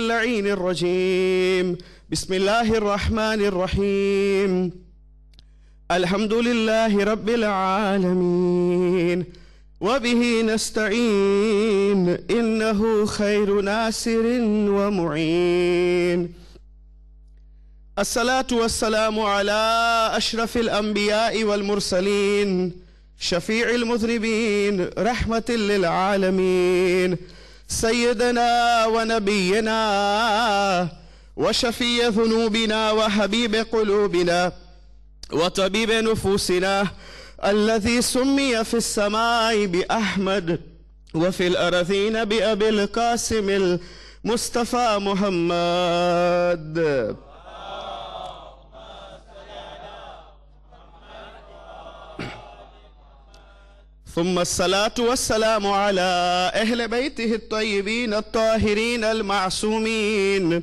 اللعين الرجيم بسم الله الرحمن الرحيم الحمد لله رب العالمين وبه نستعين إنه خير ناصر ومعين الصلاة والسلام على أشرف الأنبياء والمرسلين شفيع المذنبين رحمة للعالمين سيدنا ونبينا وشفيع ذنوبنا وحبيب قلوبنا وطبيب نفوسنا الذي سمي في السماء بأحمد وفي الأرضين بأبي القاسم المصطفى محمد ثم الصلاة والسلام على أهل بيته الطيبين الطاهرين المعصومين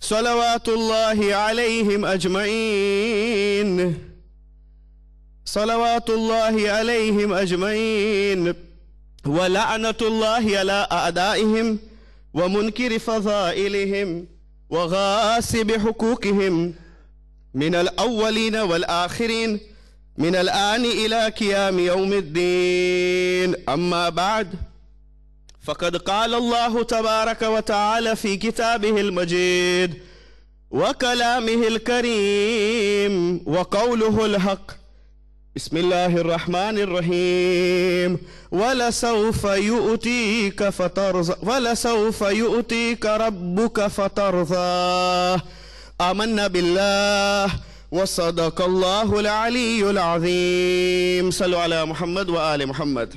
صلوات الله عليهم أجمعين صلوات الله عليهم أجمعين ولعنة الله على أعدائهم ومنكر فضائلهم وغاصب حقوقهم من الأولين والآخرين من الآن إلى قيام يوم الدين أما بعد فقد قال الله تبارك وتعالى في كتابه المجيد وكلامه الكريم وقوله الحق بسم الله الرحمن الرحيم ولسوف يؤتيك ربك فترضى آمنا بالله وصدق الله العلي العظيم صلوا على محمد وآل محمد.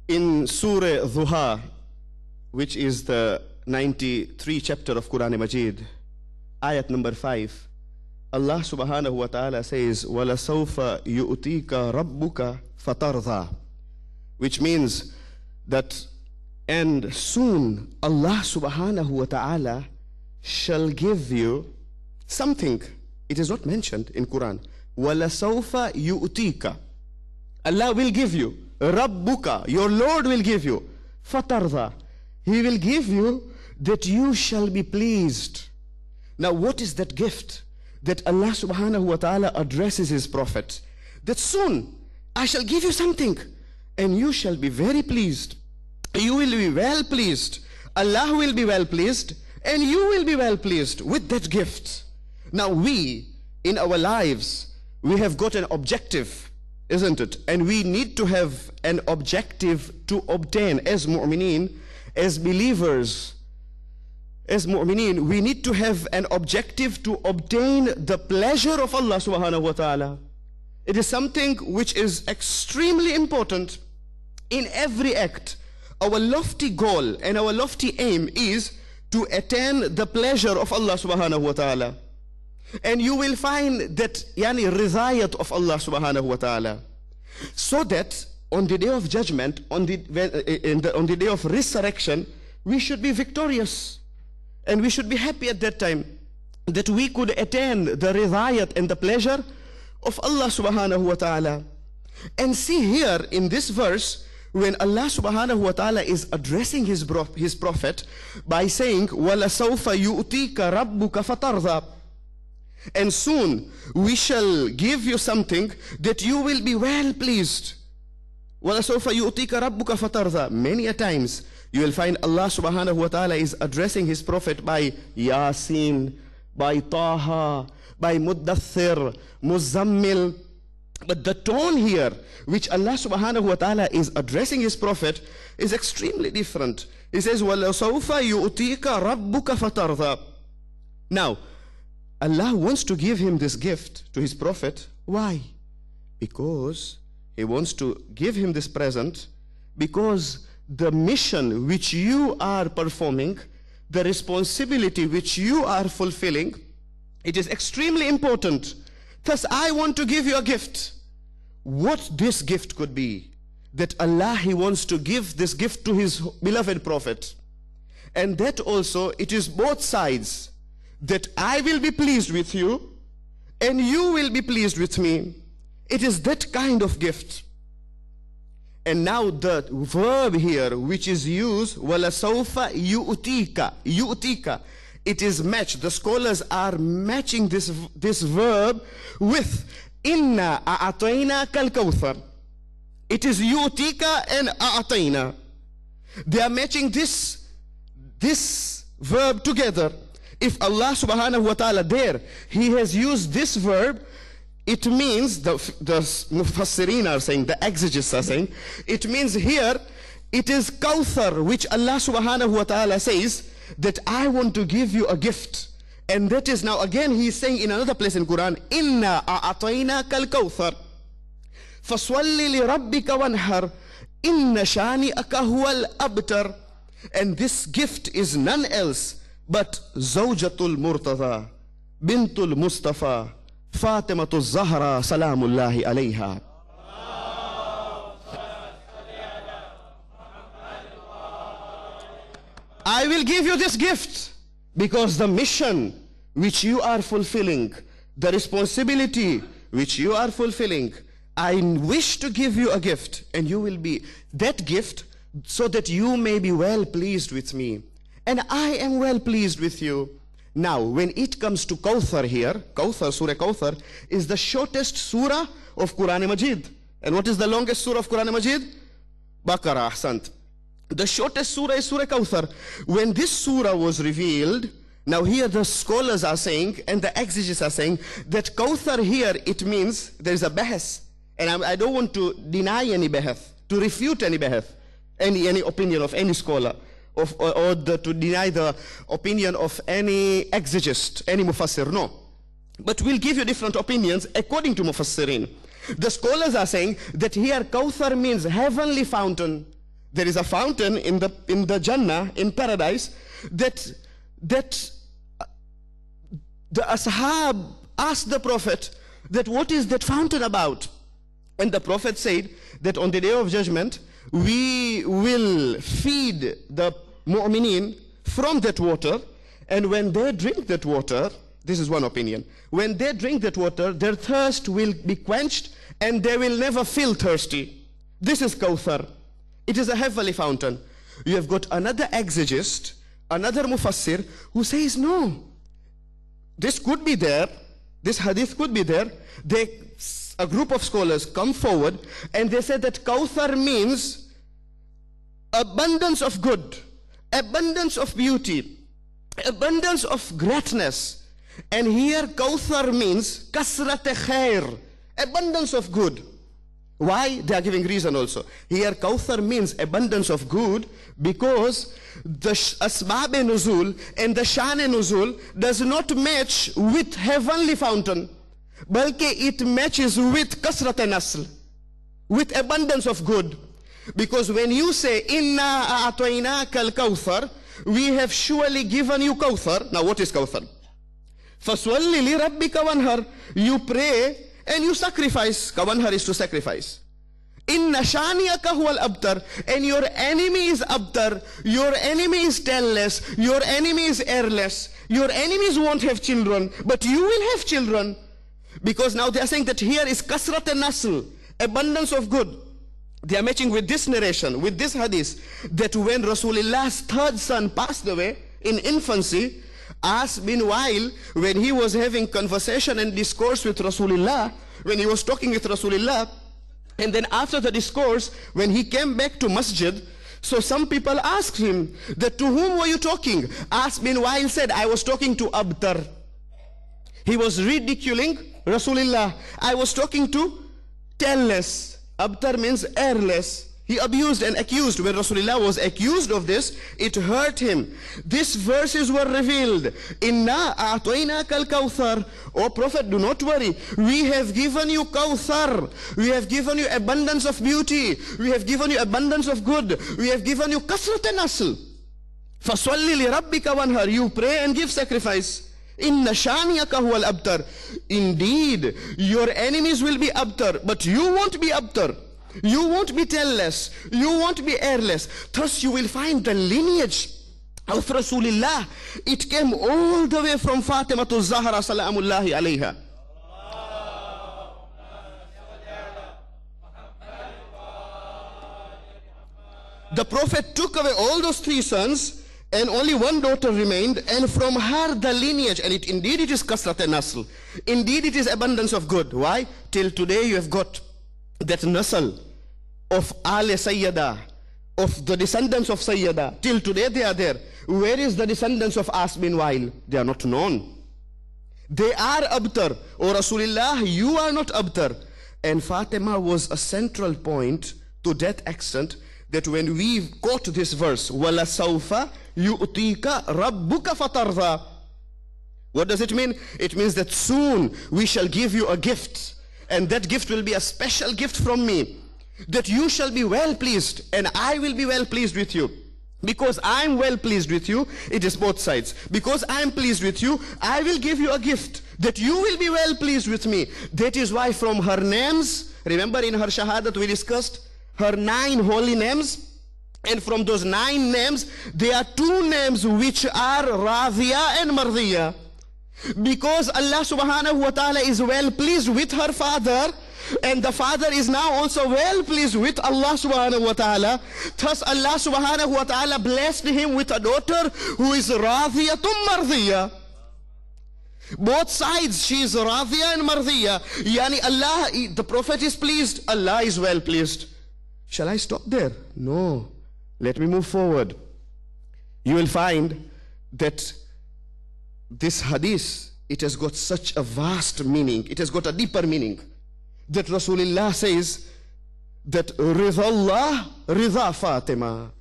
In Surah Dhuha, which is the 93 chapter of Quran Majid, ayat number 5, Allah subhanahu wa ta'ala says, وَلَسَوْفَ يُؤْتِيكَ رَبُّكَ فَتَرْضَى, which means that and soon Allah subhanahu wa ta'ala shall give you something. It is not mentioned in Quran. وَلَسَوْفَ يُؤْتِيكَ, Allah will give you. Rabbuka, your Lord will give you. Fatarda, He will give you that you shall be pleased. Now what is that gift that Allah subhanahu wa ta'ala addresses His Prophet? That soon I shall give you something and you shall be very pleased. You will be well pleased. Allah will be well pleased and you will be well pleased with that gift. Now we, in our lives, we have got an objective, isn't it? And we need to have an objective to obtain as mu'mineen, as believers, as mu'mineen, we need to have an objective to obtain the pleasure of Allah subhanahu wa ta'ala. It is something which is extremely important in every act. Our lofty goal and our lofty aim is to attain the pleasure of Allah subhanahu wa ta'ala. And you will find that rizayat of Allah subhanahu wa ta'ala. So that on the day of judgment, on the day of resurrection, we should be victorious. And we should be happy at that time that we could attain the rizayat and the pleasure of Allah subhanahu wa ta'ala. And see here in this verse, when Allah subhanahu wa ta'ala is addressing his prophet by saying, وَلَسَوْفَ يُؤْتِيكَ رَبُّكَ فَتَرْضَى, and soon we shall give you something that you will be well pleased. وَلَسَوْفَ يُؤْتِيكَ رَبُّكَ فَتَرْضَى. Many a times you will find Allah subhanahu wa ta'ala is addressing his prophet by Yasin, by Taha, by Muddathir, Muzammil. But the tone here which Allah subhanahu wa ta'ala is addressing his prophet is extremely different. He says, وَلَسَوْفَ يُؤْتِيكَ رَبُّكَ فَتَرْضَى. Now, Allah wants to give him this gift to his prophet. Why? Because he wants to give him this present, because the mission which you are performing, the responsibility which you are fulfilling, it is extremely important. Thus, I want to give you a gift. What this gift could be, that Allah, He wants to give this gift to His beloved Prophet. And that also, it is both sides, that I will be pleased with you, and you will be pleased with me. It is that kind of gift. And now the verb here which is used, وَلَسَوْفَ يُؤْتِيكَ, يُؤْتِيكَ, it is matched. The scholars are matching this verb with إِنَّا أَعْطَيْنَاكَ الْكَوْثَرَ. It is يُؤْتِيكَ and أَعْطَيْنَا. They are matching this verb together. If Allah subhanahu wa ta'ala there, He has used this verb, it means, the Mufassirin are saying, the exegetes are saying, it means here, it is Kawthar, which Allah subhanahu wa ta'ala says, that I want to give you a gift. And that is now, again, He is saying in another place in Quran, Inna a'atayna kal Kawthar, faswalli li rabbika wanhar, inna shani'aka huwal abtar. And this gift is none else but Zawjatul Murtada, Bintul Mustafa, Fatimatul Zahra, Salamullahi alayha. I will give you this gift because the mission which you are fulfilling, the responsibility which you are fulfilling, I wish to give you a gift, and you will be that gift so that you may be well pleased with me. And I am well pleased with you. Now, when it comes to Kawthar here, Kawthar, Surah Kawthar, is the shortest surah of Quran Majid. And what is the longest surah of Quran Majid? Baqarah, Ahsant. The shortest surah is Surah Kawthar. When this surah was revealed, now here the scholars are saying, and the exegetes are saying, that Kawthar here, it means there is a bahas. And I don't want to deny any bahas, to refute any bahas, any opinion of any scholar, to deny the opinion of any exegist, any mufassir, no. But we'll give you different opinions according to mufassirin. The scholars are saying that here Kawthar means heavenly fountain. There is a fountain in the Jannah, in paradise, that the ashab asked the Prophet that what is that fountain about? And the Prophet said that on the day of judgment, we will feed the mu'mineen from that water, and when they drink that water, this is one opinion, when they drink that water, their thirst will be quenched and they will never feel thirsty. This is Kawthar. It is a heavenly fountain. You have got another exegist, another mufassir, who says no, this could be there, this hadith could be there. A group of scholars come forward and they said that Kawthar means abundance of good, abundance of beauty, abundance of greatness. And here Kawthar means kasrat khair, abundance of good. Why? They are giving reason also. Here Kawthar means abundance of good because the asbab nuzul and the shan nuzul does not match with heavenly fountain, balki it matches with kasrat nasl, with abundance of good. Because when you say inna a'tainaka al-Kawthar, we have surely given you Kawthar. Now what is Kawthar? Faswalli li rabbika wanhar, you pray and you sacrifice. Kawanhar is to sacrifice. Inna shaniyaka huwal abtar, and your enemy is abtar, your enemy is tailless, your enemy is heirless, your enemies won't have children, but you will have children. Because now they are saying that here is kasrat nasl, abundance of good. They are matching with this narration, with this hadith, that when Rasulullah's third son passed away in infancy, as meanwhile, when he was having conversation and discourse with Rasulullah, when he was talking with Rasulullah, and then after the discourse, when he came back to masjid, so some people asked him that to whom were you talking? As meanwhile said, I was talking to Abtar. He was ridiculing Rasulullah. I was talking to tailless. Abtar means airless. He abused and accused. When Rasulullah was accused of this, it hurt him. These verses were revealed. Inna a'tainaka al-Kawthar. O Prophet, do not worry. We have given you Kawthar. We have given you abundance of beauty. We have given you abundance of good. We have given you kasrat nasl. Fasalli li rabbika wanhar. You pray and give sacrifice. Inna shaniyaka huwal abtar. Indeed, your enemies will be abtar, but you won't be abtar. You won't be tailless. You won't be heirless. Thus you will find the lineage of Rasulullah. It came all the way from Fatimatul Zahra salamullahi alayha. The Prophet took away all those 3 sons, and only one daughter remained, and from her the lineage, and indeed it is kasrat nasl. Indeed it is abundance of good. Why? Till today you have got that nasl of Ale Sayyada, of the descendants of Sayyada. Till today they are there. Where is the descendants of As meanwhile? They are not known. They are abtar. O Rasulullah, you are not abtar. And Fatima was a central point to that extent that when we quote this verse, وَلَا سَوْفَ يُؤْتِيكَ رَبُّكَ فَتَرْضَى. What does it mean? It means that soon we shall give you a gift, and that gift will be a special gift from me, that you shall be well pleased, and I will be well pleased with you. Because I am well pleased with you, it is both sides. Because I am pleased with you, I will give you a gift, that you will be well pleased with me. That is why from her names, remember in her shahadat we discussed her 9 holy names, and from those 9 names, there are 2 names which are Radhiya and Mardiya. Because Allah subhanahu wa ta'ala is well pleased with her father, and the father is now also well pleased with Allah subhanahu wa ta'ala. Thus Allah subhanahu wa ta'ala blessed him with a daughter who is Radhiyatum Mardiya. Both sides, she is Radhiya and Mardiya. Yani Allah, the Prophet is pleased, Allah is well pleased. Shall I stop there? No. Let me move forward. You will find that this hadith, it has got such a vast meaning. It has got a deeper meaning. That Rasulullah says that Ridha Allah, Ridha Fatima.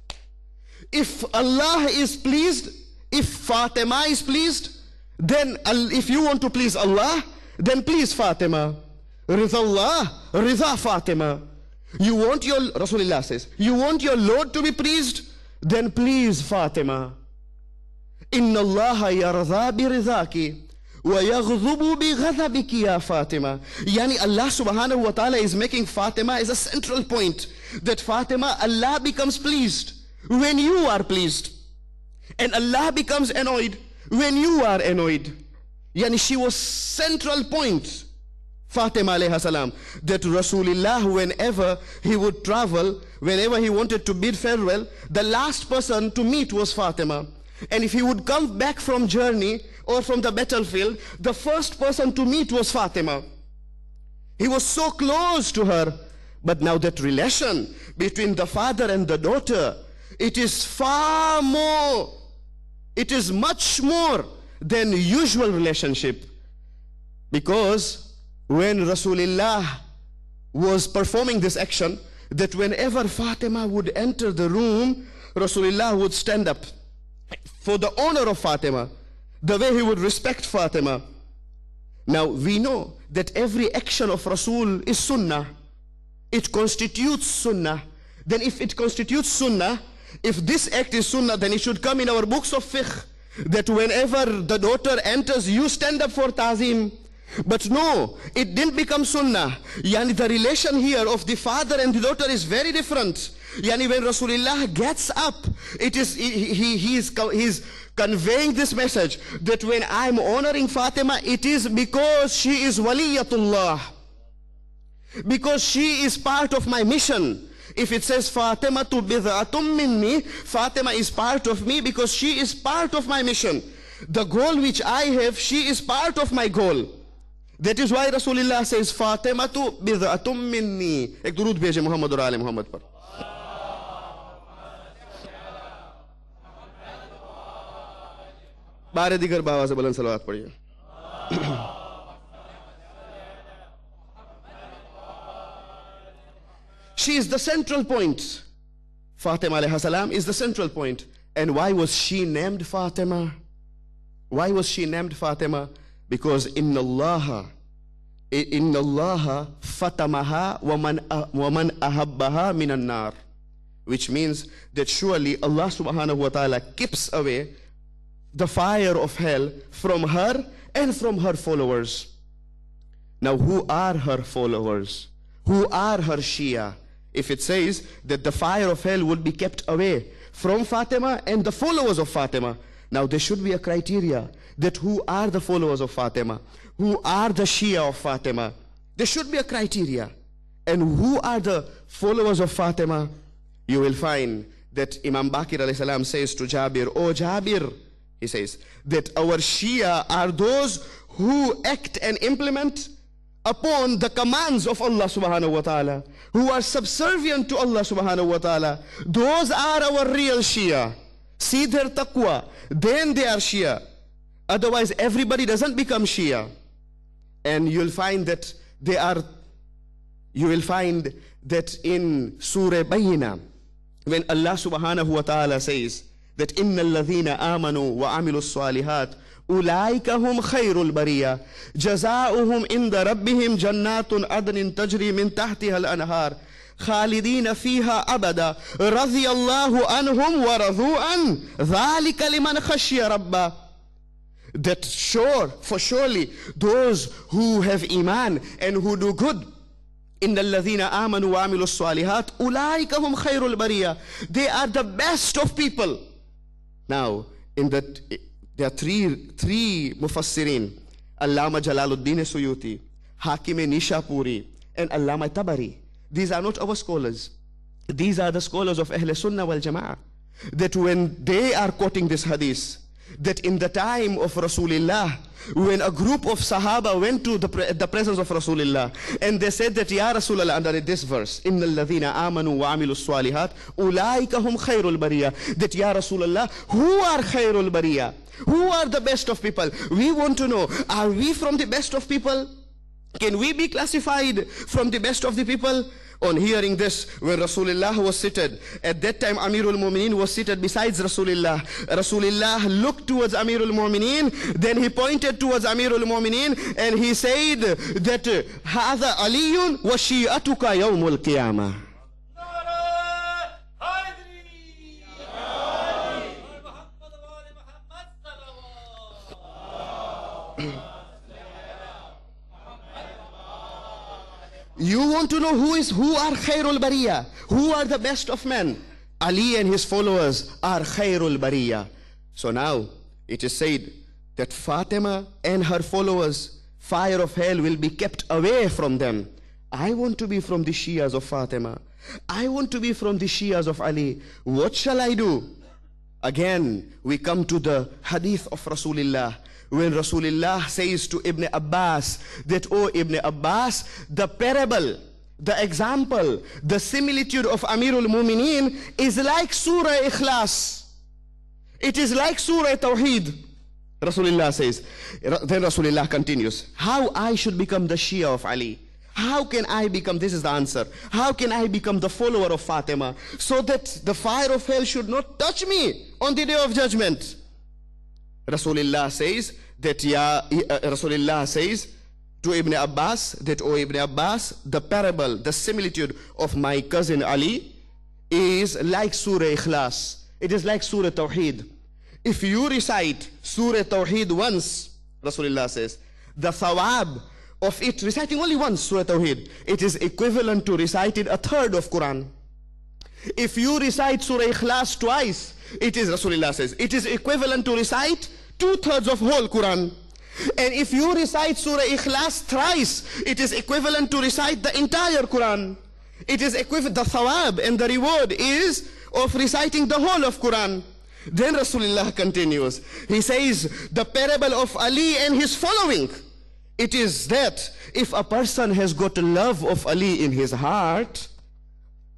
If Allah is pleased, if Fatima is pleased, then if you want to please Allah, then please Fatima. Ridha Allah, Ridha Fatima. You want your, Rasulullah says, you want your Lord to be pleased, then please Fatima. Inna Allah yarza bi ridhaki wa yaghzubu bi ghadabiki ya Fatima. Yani Allah subhanahu wa ta'ala is making Fatima as a central point. That Fatima, Allah becomes pleased when you are pleased. And Allah becomes annoyed when you are annoyed. Yani she was central point. Fatima alayha salam, that Rasulullah, whenever he would travel, whenever he wanted to bid farewell, the last person to meet was Fatima. And if he would come back from journey or from the battlefield, the first person to meet was Fatima. He was so close to her. But now that relation between the father and the daughter, it is far more, it is much more than usual relationship. Because when Rasulullah was performing this action, that whenever Fatima would enter the room, Rasulullah would stand up for the honor of Fatima, the way he would respect Fatima. Now we know that every action of Rasul is sunnah. It constitutes sunnah. Then if it constitutes sunnah, if this act is sunnah, then it should come in our books of fiqh, that whenever the daughter enters, you stand up for ta'zim. But no, it didn't become sunnah. Yani the relation here of the father and the daughter is very different. Yani when Rasulullah gets up, it is he's conveying this message that when I'm honoring Fatima, it is because she is waliyatullah, because she is part of my mission. If it says Fatima tu bid'atum minni, Fatima is part of me because she is part of my mission. The goal which I have, she is part of my goal. That is why Rasulullah says Fatima tu bid'atum minni. Ek durud bheje Muhammad aur aale Muhammad par. बारे दिगर बाबा से बुलंद सलवात पढ़िए. She is the central point. Fatima alayha salam is the central point. And why was she named Fatima? Why was she named Fatima? Because inna Allah fatamaha wa man ahabbaha minan nar, which means that surely Allah subhanahu wa ta'ala keeps away the fire of hell from her and from her followers. Now who are her followers? Who are her Shia? If it says that the fire of hell would be kept away from Fatima and the followers of Fatima, now there should be a criteria that who are the followers of Fatima, who are the Shia of Fatima. There should be a criteria. And who are the followers of Fatima? You will find that Imam Baqir alayhi salam says to Jabir, "Oh Jabir," he says, that our Shia are those who act and implement upon the commands of Allah subhanahu wa ta'ala, who are subservient to Allah subhanahu wa ta'ala. Those are our real Shia. See their taqwa, then they are Shia. Otherwise everybody doesn't become Shia. And you'll find that in Surah Bayyina, when Allah subhanahu wa ta'ala says that innal ladhina amanu wa amilus salihat ulaika hum khairul bariya jazaohum inda rabbihim jannatun adnin tajri min tahtiha al-anhar khalidina fiha abada radiyallahu anhum wa radu an dhalika liman khashiya rabba. That surely those who have iman and who do good, innal ladhina amanu wa amilus salihat ulaika hum khairul bariya, they are the best of people. Now, in that there are three mufassirin, Allama Jalaluddin Suyuti, Hakim Nishapuri, and Allama Tabari. These are not our scholars. These are the scholars of Ahl Sunnah wal Jama'ah. That when they are quoting this hadith, that in the time of Rasulullah, when a group of Sahaba went to the presence of Rasulullah, and they said that, Ya Rasulullah, under this verse, Innal ladhina amanu wa amilus salihat ulaika hum khairul bariya, that Ya Rasulullah, who are khairul bariya? Who are the best of people? We want to know, are we from the best of people? Can we be classified from the best of the people? On hearing this, when Rasulullah was seated, at that time Amirul Mu'mineen was seated besides Rasulullah. Rasulullah looked towards Amirul Mu'mineen, then he pointed towards Amirul Mu'mineen, and he said that Hadha Aliyun wa shi'atuka yawmul qiyamah. You want to know who are Khairul Bariya? Who are the best of men? Ali and his followers are Khairul Bariya. So now it is said that Fatima and her followers, fire of hell will be kept away from them. I want to be from the Shias of Fatima. I want to be from the Shias of Ali. What shall I do? Again, we come to the hadith of Rasulullah, when Rasulullah says to Ibn Abbas that, "Oh Ibn Abbas, the parable, the example, the similitude of Amirul Mu'mineen is like Surah Ikhlas. It is like Surah Tawheed." Rasulullah says, then Rasulullah continues, how I should become the Shia of Ali? How can I become, this is the answer, how can I become the follower of Fatima so that the fire of hell should not touch me on the day of judgment? Rasulullah says that, Rasulullah says to Ibn Abbas that, "Oh Ibn Abbas, the parable, the similitude of my cousin Ali is like Surah Ikhlas. It is like Surah Tawheed. If you recite Surah Tawheed once," Rasulullah says, "the thawab of it, reciting only once Surah Tawheed, it is equivalent to reciting a third of Quran. If you recite Surah Ikhlas twice, it is," Rasulullah says, "it is equivalent to recite 2/3 of whole Quran. And if you recite Surah Ikhlas thrice, it is equivalent to recite the entire Quran. It is equivalent, the thawab and the reward is of reciting the whole of Quran." Then Rasulullah continues. He says, the parable of Ali and his following, it is that if a person has got love of Ali in his heart,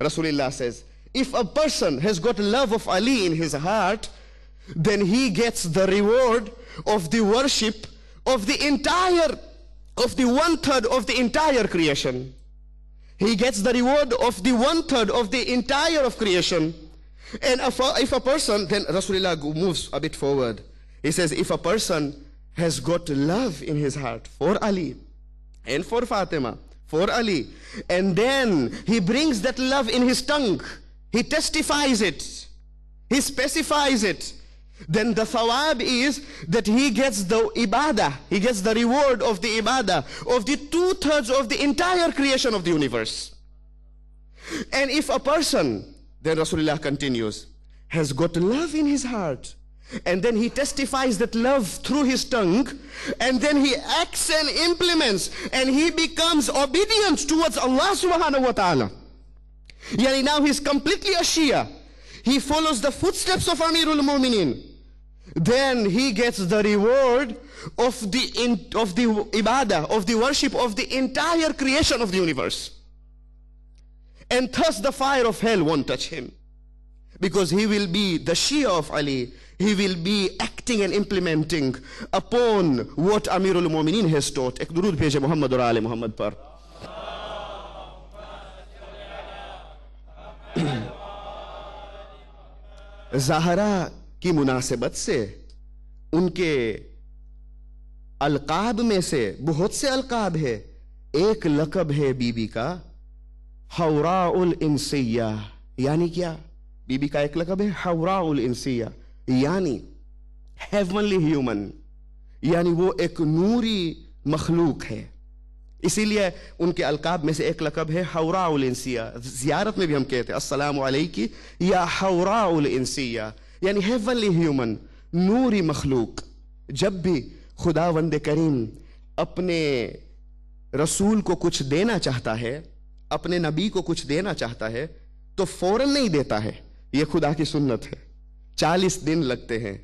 Rasulullah says, if a person has got love of Ali in his heart, then he gets the reward of the worship of the 1/3 of the entire creation. He gets the reward of the 1/3 of the entire of creation. And if a person, then Rasulullah moves a bit forward. He says, if a person has got love in his heart for Ali and for Fatima, for Ali, and then he brings that love in his tongue, he testifies it, he specifies it, then the thawab is that he gets the ibadah, he gets the reward of the ibadah of the 2/3 of the entire creation of the universe. And if a person, then Rasulullah continues, has got love in his heart, and then he testifies that love through his tongue, and then he acts and implements, and he becomes obedient towards Allah subhanahu wa ta'ala. Yani now he's completely a Shia. he follows the footsteps of Amirul Mu'minin, then he gets the reward of the ibadah, of the worship of the entire creation of the universe. And thus the fire of hell won't touch him, because he will be the Shia of Ali. He will be acting and implementing upon what Amirul Mu'minin has taught. Ek durud bheje Muhammad aur aale Muhammad par. Zahra की मुनासिबत से उनके अलकाब में से बहुत से अलकाब है। एक लकब है बीबी का हौराउल इंसिया, यानी क्या? बीबी का एक लकब है हौराउल इंसिया, यानी हेवनली ह्यूमन, यानी वो एक नूरी मखलूक है। इसीलिए उनके अलकाब में से एक लकब है हौराउल इंसिया। ज़ियारत में भी हम कहते हैं अस्सलामु अलैकी या हौराउल इंसिया, यानी हेवनली ह्यूमन, नूरी मखलूक। जब भी खुदावंद करीम अपने रसूल को कुछ देना चाहता है, अपने नबी को कुछ देना चाहता है, तो फौरन नहीं देता है। यह खुदा की सुन्नत है। 40 दिन लगते हैं।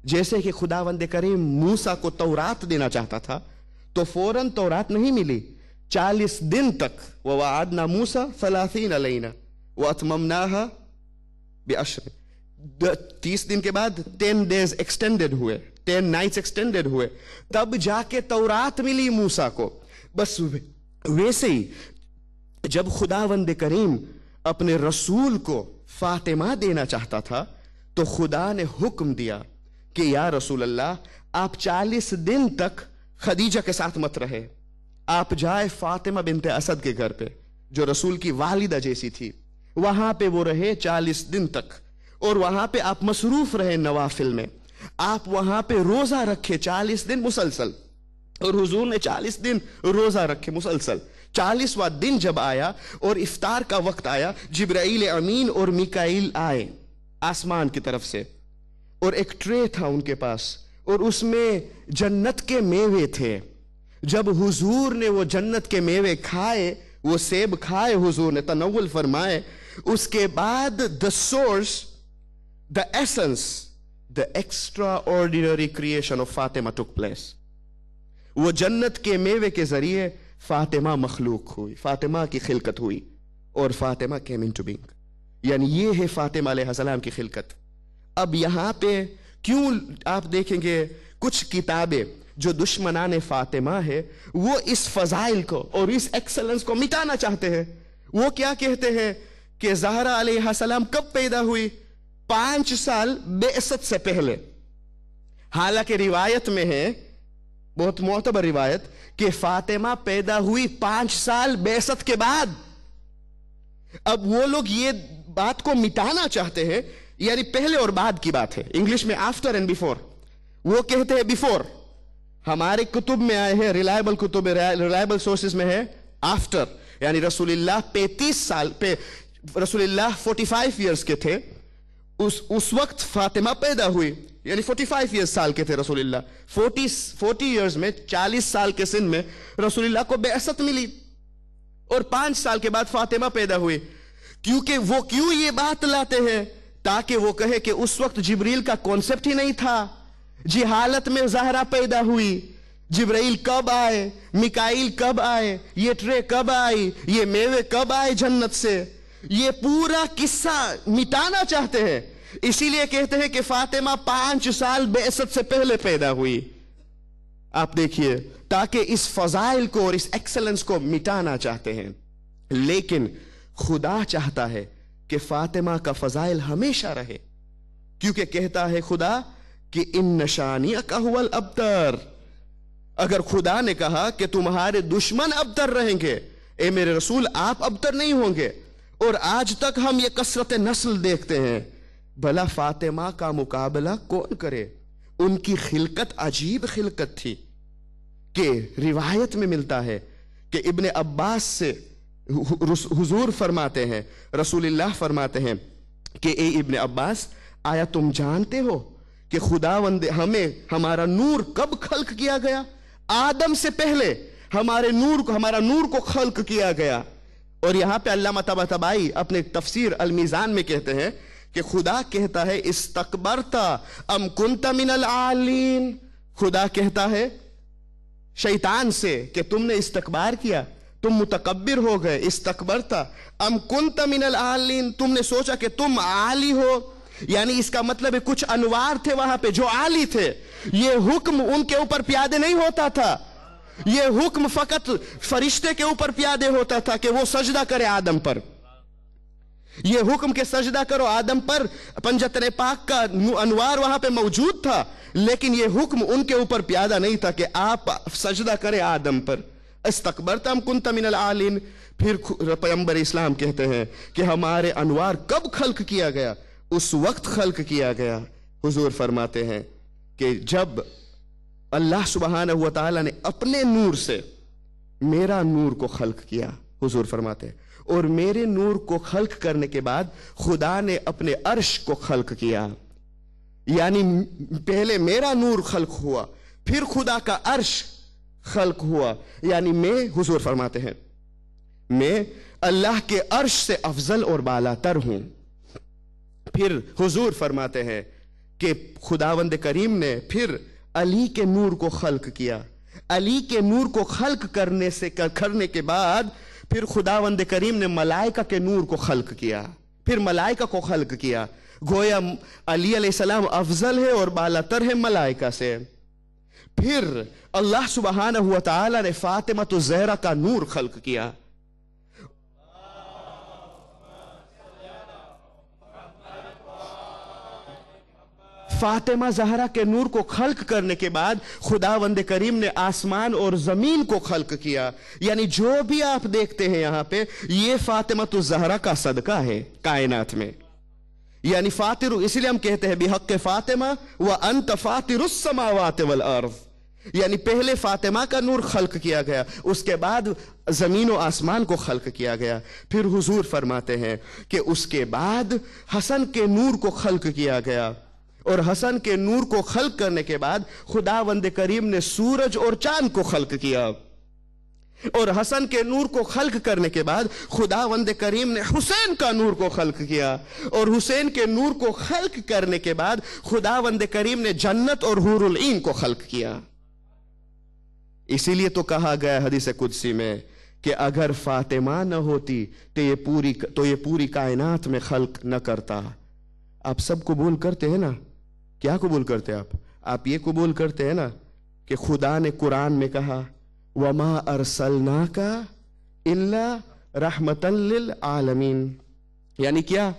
जैसे कि खुदावंद करीम मूसा को तौरात देना चाहता था, तो फौरन तौरात नहीं मिली। 40 दिन तक ववाअदना मूसा 30 लैला वअतममनाहा बिअश्र, 30 दिन के बाद 10 डेज एक्सटेंडेड हुए, 10 नाइट्स एक्सटेंडेड हुए, तब जाके तौरात मिली मूसा को। बस वैसे ही जब खुदावंद करीम अपने रसूल को फातिमा देना चाहता था, तो खुदा ने हुक्म दिया कि या रसूल अल्लाह, आप 40 दिन तक खदीजा के साथ मत रहे, आप जाए फातिमा बिनते असद के घर पे, जो रसूल की वालिदा जैसी थी, वहां पे वो रहे 40 दिन तक। और वहां पे आप मसरूफ रहे नवाफिल में, आप वहां पे रोजा रखे 40 दिन मुसलसल। और हुजूर ने 40 दिन रोजा रखे मुसलसल। 40वां दिन जब आया और इफ्तार का वक्त आया, जिब्राइल अमीन और मिकाइल आए आसमान की तरफ से, और एक ट्रे था उनके पास, और उसमें जन्नत के मेवे थे। जब हुजूर ने वो जन्नत के मेवे खाए, वो सेब खाए, हुजूर ने तनव्वुल फरमाए, उसके बाद the source, the essence, the extra ordinary creation of Fatima took place. वो जन्नत के मेवे के जरिए फातिमा मखलूक हुई, फातिमा की खिलकत हुई, और फातिमा केम इनटू बीइंग। यानी ये है फातिमा अलैहिस्सलाम की खिलकत। अब यहां पे क्यों आप देखेंगे कुछ किताबें जो दुश्मनाने फातिमा है, वो इस फजाइल को और इस एक्सेलेंस को मिटाना चाहते हैं। वो क्या कहते हैं कि ज़हरा अलैहिस्सलाम कब पैदा हुई? 5 साल बेअसत से पहले। हालांकि रिवायत में है, बहुत मोतबर रिवायत, कि फातिमा पैदा हुई 5 साल बेअसत के बाद। अब वो लोग ये बात को मिटाना चाहते हैं, यानी पहले और बाद की बात है। इंग्लिश में आफ्टर एंड बिफोर, वो कहते हैं बिफोर। हमारे कुतुब में आए हैं, रिलायबल कुतुब, रिलायबल सोर्सेज में है आफ्टर, यानी रसूलुल्लाह 35 साल पे, रसूलुल्लाह 45 इयर्स के थे उस वक्त फातिमा पैदा हुई, यानी 45 इयर्स साल के थे रसूलुल्लाह। 40 इयर्स में, 40 साल के सिन में रसूलुल्लाह को बेअसत मिली, और 5 साल के बाद फातिमा पैदा हुई। क्योंकि वो क्यों ये बात लाते हैं? ताकि वो कहे कि उस वक्त जिब्रील का कॉन्सेप्ट ही नहीं था। जी हालत में ज़हरा पैदा हुई, जिब्राइल कब आए, मिकाइल कब आए, ये ट्रे कब आई, ये मेवे कब आए जन्नत से, ये पूरा किस्सा मिटाना चाहते हैं। इसीलिए कहते हैं कि फातिमा 5 साल बेअसत से पहले पैदा हुई। आप देखिए, ताकि इस फजाइल को और इस एक्सेलेंस को मिटाना चाहते हैं। लेकिन खुदा चाहता है कि फातिमा का फजाइल हमेशा रहे, क्योंकि कहता है खुदा कि इन नशानिया हुवल अबतर। अगर खुदा ने कहा कि तुम्हारे दुश्मन अबतर रहेंगे, ए मेरे रसूल आप अबतर नहीं होंगे। और आज तक हम ये कसरत नस्ल देखते हैं, भला फातिमा का मुकाबला कौन करे? उनकी खिलकत अजीब खिलकत थी कि रिवायत में मिलता है कि इब्ने अब्बास से हुजूर फरमाते हैं, रसूलुल्लाह फरमाते हैं कि ए इब्ने अब्बास, आया तुम जानते हो कि खुदावंद हमें हमारा नूर कब खल्क किया गया? आदम से पहले हमारा नूर को खल्क किया गया। और यहां पे अल्लामा तबातबाई अपने तफसीर अल मीज़ान में कहते हैं کہ خدا کہتا ہے استکبرتا ام کنت من العالین، خدا کہتا ہے شیطان سے کہ تم نے استکبار کیا، تم متکبر ہو گئے، استکبرتا ام کنت من العالین، تم نے سوچا کہ تم عالی ہو، یعنی اس کا مطلب ہے کچھ انوار تھے وہاں پہ جو عالی تھے، یہ حکم ان کے اوپر پیادے نہیں ہوتا تھا، یہ حکم فقط فرشتے کے اوپر پیادے ہوتا تھا کہ وہ سجدہ کرے آدم پر، یہ حکم کہ سجدہ کرو آدم پر، پنجتن پاک کا انوار وہاں پہ موجود تھا، لیکن یہ حکم ان کے اوپر پیادہ نہیں تھا کہ آپ سجدہ کرے آدم پر۔ استکبرت ام کنت من العالین۔ پھر پیغمبر اسلام کہتے ہیں کہ ہمارے انوار کب خلق کیا گیا؟ اس وقت خلق کیا گیا، حضور فرماتے ہیں کہ جب اللہ سبحانہ و تعالی نے اپنے نور سے میرا نور کو خلق کیا، حضور فرماتے ہیں، اور میرے نور کو خلق کرنے کے بعد خدا نے اپنے عرش کو خلق کیا، یعنی پہلے میرا نور خلق ہوا، پھر خدا کا عرش خلق ہوا، یعنی میں، حضور فرماتے ہیں، میں اللہ کے عرش سے افضل اور بالا تر ہوں۔ پھر حضور فرماتے ہیں کہ خداوند کریم نے پھر علی کے نور کو خلق کیا، علی کے نور کو خلق کرنے کے بعد پھر خداوند کریم نے ملائکہ کے نور کو خلق کیا، پھر ملائکہ کو خلق کیا، گویا علی علیہ السلام افضل ہے اور بالا تر ہے ملائکہ سے۔ پھر اللہ سبحانہ و تعالی نے فاطمہ الزہرا کا نور خلق کیا، فاطمہ زہرا کے نور کو خلق کرنے کے بعد خداوند کریم نے آسمان اور زمین کو خلق کیا، یعنی جو بھی آپ دیکھتے ہیں یہاں پہ یہ فاطمہ الزہرا کا صدقہ ہے کائنات میں، یعنی فاطر، اس لیے ہم کہتے ہیں بحق فاطمہ وانت فاطر السماوات والارض، یعنی پہلے فاطمہ کا نور خلق کیا گیا، اس کے بعد زمین و آسمان کو خلق کیا گیا۔ پھر حضور فرماتے ہیں کہ اس کے بعد حسن کے نور کو خلق کیا گیا، اور حسن کے نور کو خلق کرنے کے بعد خداوند کریم نے سورج اور چاند کو خلق کیا، اور حسن کے نور کو خلق کرنے کے بعد خداوند کریم نے حسین کا نور کو خلق کیا، اور حسین کے نور کو خلق کرنے کے بعد خداوند کریم نے جنت اور حور العین کو خلق کیا۔ اسی لیے تو کہا گیا حدیث قدسی میں کہ اگر فاطمہ نہ ہوتی تو یہ پوری کائنات میں خلق نہ کرتا۔ آپ سب قبول کرتے ہیں نا؟ کیا قبول کرتے ہیں آپ یہ قبول کرتے ہیں نا کہ خدا نے قرآن میں کہا وَمَا أَرْسَلْنَاكَ إِلَّا رَحْمَةً لِلْعَالَمِينَ، یعنی کیا؟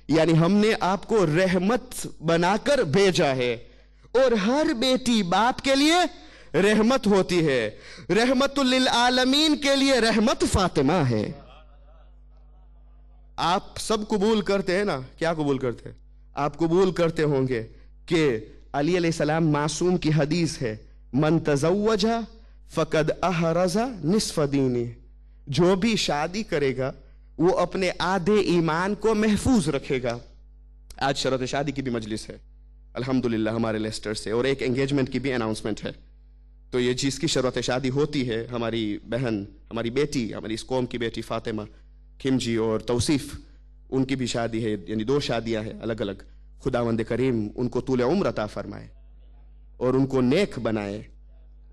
یعنی ہم نے آپ کو رحمت بنا کر بھیجا ہے، اور ہر بیٹی باپ کے لیے رحمت ہوتی ہے، رحمت للعالمین کے لیے رحمت فاطمہ ہے۔ آپ سب قبول کرتے ہیں نا؟ کیا قبول کرتے ہیں؟ آپ قبول کرتے ہوں گے کہ علی علیہ السلام معصوم کی حدیث ہے من تزوج فقد احرز نصف دینی، جو بھی شادی کرے گا وہ اپنے آدھے ایمان کو محفوظ رکھے گا۔ آج شرط شادی کی بھی مجلس ہے الحمدللہ ہمارے لیسٹر سے، اور ایک انگیجمنٹ کی بھی اناؤنسمنٹ ہے، تو یہ جس کی شرط شادی ہوتی ہے، ہماری بہن، ہماری بیٹی، ہماری اس قوم کی بیٹی فاطمہ کھمجی اور توصیف، ان کی بھی شادی ہے، یعنی 2 شادیاں ہیں الگ الگ۔ خداوند کریم ان کو طول عمر عطا فرمائے اور ان کو نیک بنائے،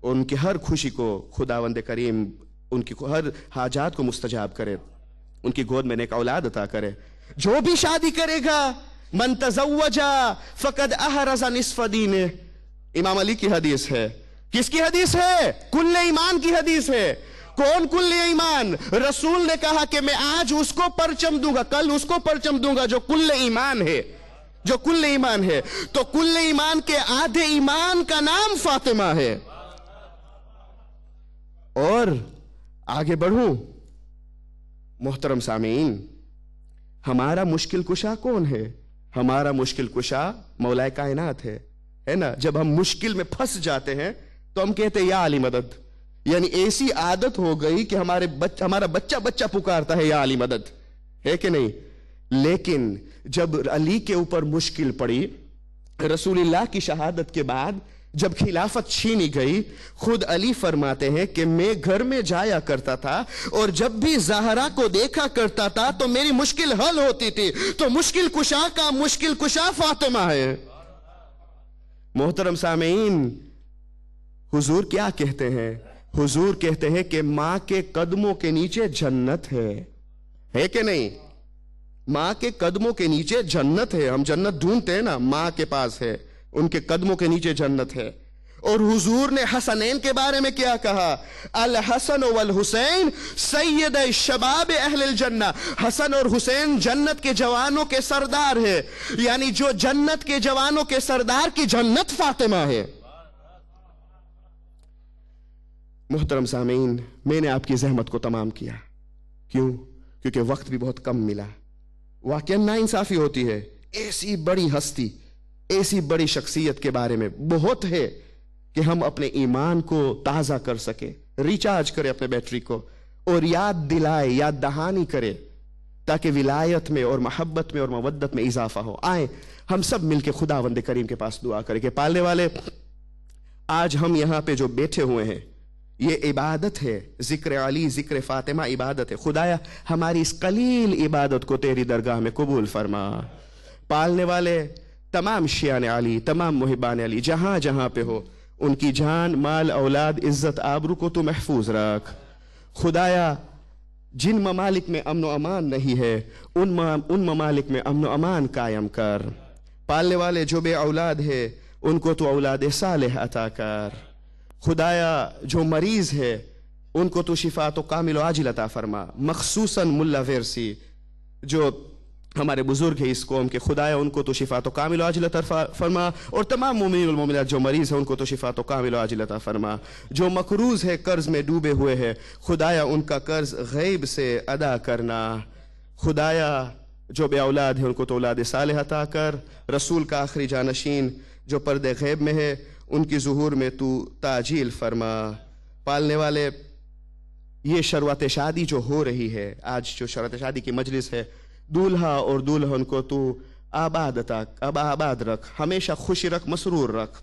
اور ان کی ہر خوشی کو خداوند کریم ان کی ہر حاجات کو مستجاب کرے، ان کی گود میں نیک اولاد عطا کرے۔ جو بھی شادی کرے گا من تزوج فقد احرز نصف دینہ، امام علی کی حدیث ہے۔ کس کی حدیث ہے؟ کل ایمان کی حدیث ہے۔ کون کل ایمان؟ رسول نے کہا کہ میں آج اس کو پرچم دوں گا، کل اس کو پرچم دوں گا جو کل ایمان ہے، جو کل ایمان ہے۔ تو کل ایمان کے آدھے ایمان کا نام فاطمہ ہے۔ اور آگے بڑھوں محترم سامعین، ہمارا مشکل کشا کون ہے؟ ہمارا مشکل کشا مولا کائنات ہے نا؟ جب ہم مشکل میں پھنس جاتے ہیں تو ہم کہتے ہیں یا علی مدد، یعنی ایسی عادت ہو گئی کہ ہمارا بچہ پکارتا ہے یا علی مدد، ہے کہ نہیں؟ لیکن جب علی کے اوپر مشکل پڑی، رسول اللہ کی شہادت کے بعد جب خلافت چھینی گئی، خود علی فرماتے ہیں کہ میں گھر میں جایا کرتا تھا اور جب بھی زہرا کو دیکھا کرتا تھا تو میری مشکل حل ہوتی تھی، تو مشکل کشا کا مشکل کشا فاطمہ ہے۔ محترم سامعین، حضور کیا کہتے ہیں؟ حضور کہتے ہیں کہ ماں کے قدموں کے نیچے جنت ہے کہ نہیں؟ ماں کے قدموں کے نیچے جنت ہے۔ ہم جنت ڈھونڈتے ہیں نا، ماں کے پاس ہے، ان کے قدموں کے نیچے جنت ہے۔ اور حضور نے حسنین کے بارے میں کیا کہا؟ الحسن والحسین سید شباب اہل الجنہ، حسن اور حسین جنت کے جوانوں کے سردار ہے، یعنی جو جنت کے جوانوں کے سردار کی جنت فاطمہ ہے۔ محترم سامعین، میں نے آپ کی زحمت کو تمام کیا، کیوں؟ کیونکہ وقت بھی بہت کم ملا۔ واقعا ناانصافی ہوتی ہے، ایسی بڑی ہستی، ایسی بڑی شخصیت کے بارے میں بہت ہے کہ ہم اپنے ایمان کو تازہ کر سکے، ریچارج کرے اپنے بیٹری کو، اور یاد دلائے، یاد دہانی کرے، تاکہ ولایت میں اور محبت میں اور مودت میں اضافہ ہو۔ آئیں ہم سب مل کے خداوند کریم کے پاس دعا کریں کہ پالنے والے، آج ہم یہاں پہ جو بیٹھے ہوئے ہیں یہ عبادت ہے، ذکر علی، ذکر فاطمہ عبادت ہے۔ خدایا ہماری اس قلیل عبادت کو تیری درگاہ میں قبول فرما۔ پالنے والے تمام شیعان علی، تمام محبان علی جہاں جہاں پہ ہو، ان کی جان، مال، اولاد، عزت، آبرو کو تو محفوظ رکھ۔ خدایا جن ممالک میں امن و امان نہیں ہے ان ممالک میں امن و امان قائم کر۔ پالنے والے جو بے اولاد ہے ان کو تو اولاد صالح عطا کر۔ خدایا جو مریض ہے ان کو تو شفا تو کامل و عاجل عطا فرما، مخصوصاً ملا ویرسی جو ہمارے بزرگ ہیں اس قوم کے، خدایا ان کو تو شفا تو کامل و عاجل عطا فرما، اور تمام مومنین والمومنات جو مریض ہیں ان کو تو شفا تو کامل و عاجل عطا فرما۔ جو مقروض ہے، قرض میں ڈوبے ہوئے ہیں، خدایا ان کا قرض غیب سے ادا کرنا۔ خدایا جو بے اولاد ہیں ان کو تو اولاد صالح عطا کر۔ رسول کا آخری جانشین جو پردے غیب میں ہے ان کی ظہور میں تو تعجیل فرما۔ پالنے والے یہ شروعات شادی جو ہو رہی ہے، آج جو شروعات شادی کی مجلس ہے، دولہا اور دولہن کو تو آباد رکھ، ہمیشہ خوشی رکھ، مسرور رکھ،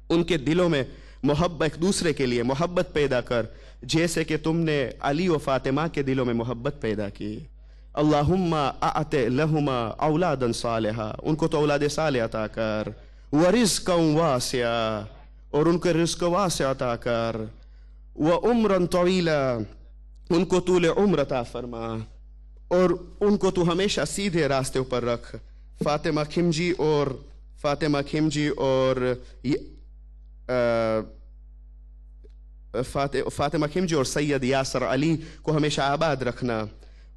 ان کے دلوں میں محبت، ایک دوسرے کے لیے محبت پیدا کر، جیسے کہ تم نے علی و فاطمہ کے دلوں میں محبت پیدا کی۔ اللہم اعط لہما اولادا صالحا، ان کو تو اولاد صالح عطا کر، ورزقا واسعا، اور ان کو رزق واسع عطا کر، وعمرا طویلا، ان کو طول عمر عطا فرما، اور ان کو تو ہمیشہ سیدھے راستے پر رکھ۔ فاطمہ کھمجی اور سید یاسر علی کو ہمیشہ آباد رکھنا،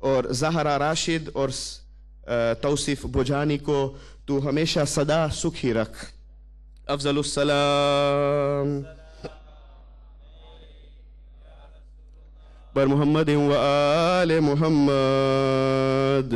اور زہرا راشد اور توصیف بجانی کو تو ہمیشہ سدا سکھی رکھ۔ افضل السلام بر محمد و آل محمد۔